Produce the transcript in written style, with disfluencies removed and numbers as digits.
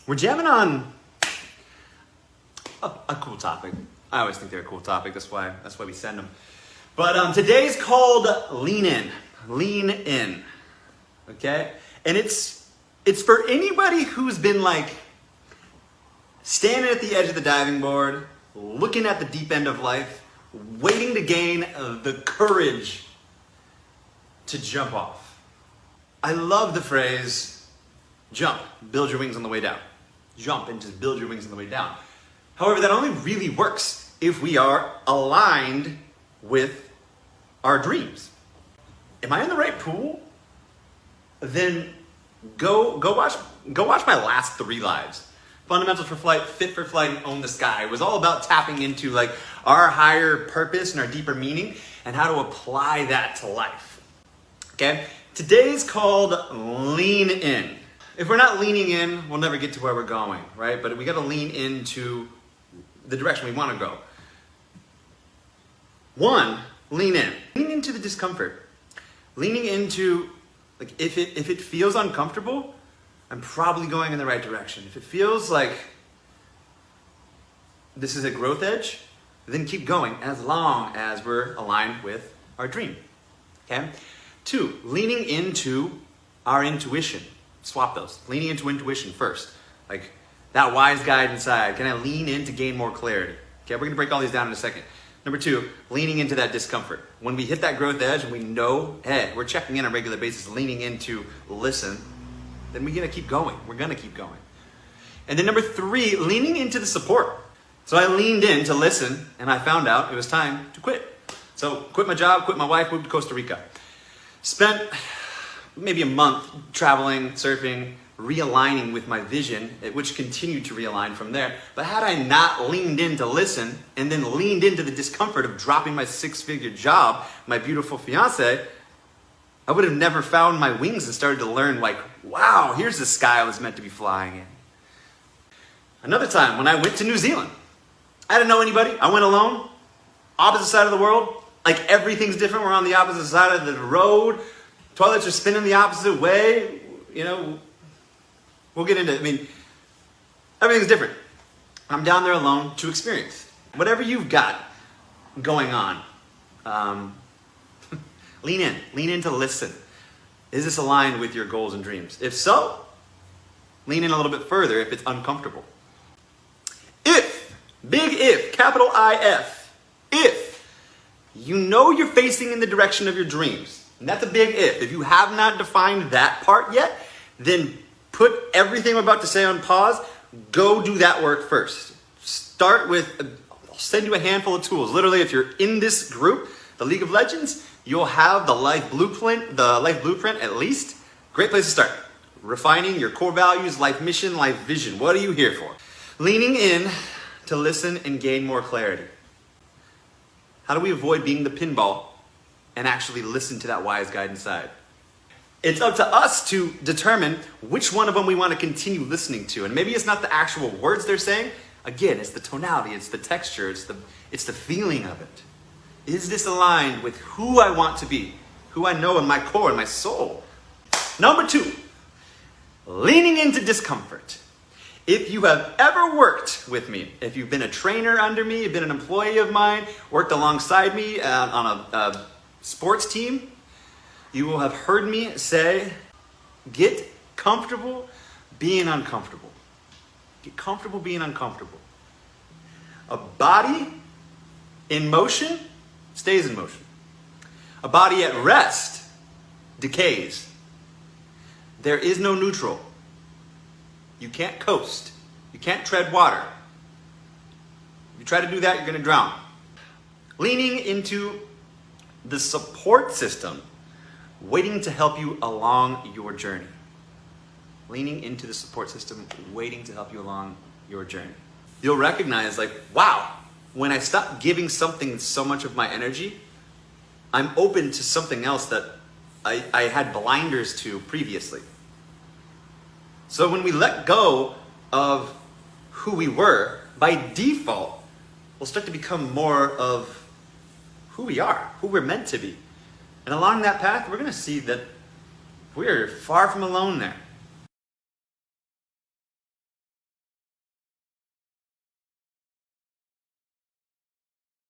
We're jamming on a cool topic. I always think they're a cool topic. That's why we send them. But today's called Lean In. Lean In. Okay? And it's for anybody who's been like standing at the edge of the diving board, looking at the deep end of life, waiting to gain the courage to jump off. I love the phrase, jump, build your wings on the way down. Jump and just build your wings on the way down. However, that only really works if we are aligned with our dreams. Am I in the right pool? Then go watch my last 3 lives. Fundamentals for Flight, Fit for Flight, and Own the Sky. It was all about tapping into like our higher purpose and our deeper meaning and how to apply that to life. Okay? Today's called Lean In. If we're not leaning in, we'll never get to where we're going, right? But we got to lean into the direction we want to go. 1, lean in. Lean into the discomfort. Leaning into, like, if it feels uncomfortable, I'm probably going in the right direction. If it feels like this is a growth edge, then keep going as long as we're aligned with our dream. Okay? 2, leaning into our intuition. Swap those. Leaning into intuition first. Like that wise guide inside. Can I lean in to gain more clarity? Okay, we're going to break all these down in a second. Number 2, leaning into that discomfort. When we hit that growth edge and we know, hey, we're checking in on a regular basis, leaning in to listen, then we're going to keep going. We're going to keep going. And then number 3, leaning into the support. So I leaned in to listen and I found out it was time to quit. So quit my job, quit my wife, moved to Costa Rica. Spent maybe a month traveling, surfing, realigning with my vision, which continued to realign from there. But had I not leaned in to listen and then leaned into the discomfort of dropping my 6-figure job, my beautiful fiance, I would have never found my wings and started to learn like, wow, here's the sky I was meant to be flying in. Another time when I went to New Zealand, I didn't know anybody. I went alone, opposite side of the world. Like everything's different. We're on the opposite side of the road. Toilets are spinning the opposite way. You know, we'll get into it. I mean, everything's different. I'm down there alone to experience. Whatever you've got going on, lean in. Lean in to listen. Is this aligned with your goals and dreams? If so, lean in a little bit further if it's uncomfortable. If, big if, capital I-F, if you know you're facing in the direction of your dreams, and that's a big if you have not defined that part yet, then put everything I'm about to say on pause. Go do that work first. Start with, I'll send you a handful of tools. Literally, if you're in this group, the League of Legends, you'll have the life blueprint at least. Great place to start. Refining your core values, life mission, life vision. What are you here for? Leaning in to listen and gain more clarity. How do we avoid being the pinball and actually listen to that wise guide inside? It's up to us to determine which one of them we want to continue listening to. And maybe it's not the actual words they're saying. Again, it's the tonality, it's the texture, it's the feeling of it. Is this aligned with who I want to be? Who I know in my core, in my soul? Number 2, leaning into discomfort. If you have ever worked with me, if you've been a trainer under me, you've been an employee of mine, worked alongside me on a sports team, you will have heard me say, get comfortable being uncomfortable. Get comfortable being uncomfortable. A body in motion stays in motion. A body at rest decays. There is no neutral. You can't coast. You can't tread water. If you try to do that, you're going to drown. Leaning into the support system, waiting to help you along your journey. Leaning into the support system, waiting to help you along your journey. You'll recognize like, wow, when I stop giving something so much of my energy, I'm open to something else that I had blinders to previously. So when we let go of who we were, by default, we'll start to become more of who we are, who we're meant to be. And along that path, we're going to see that we're far from alone there.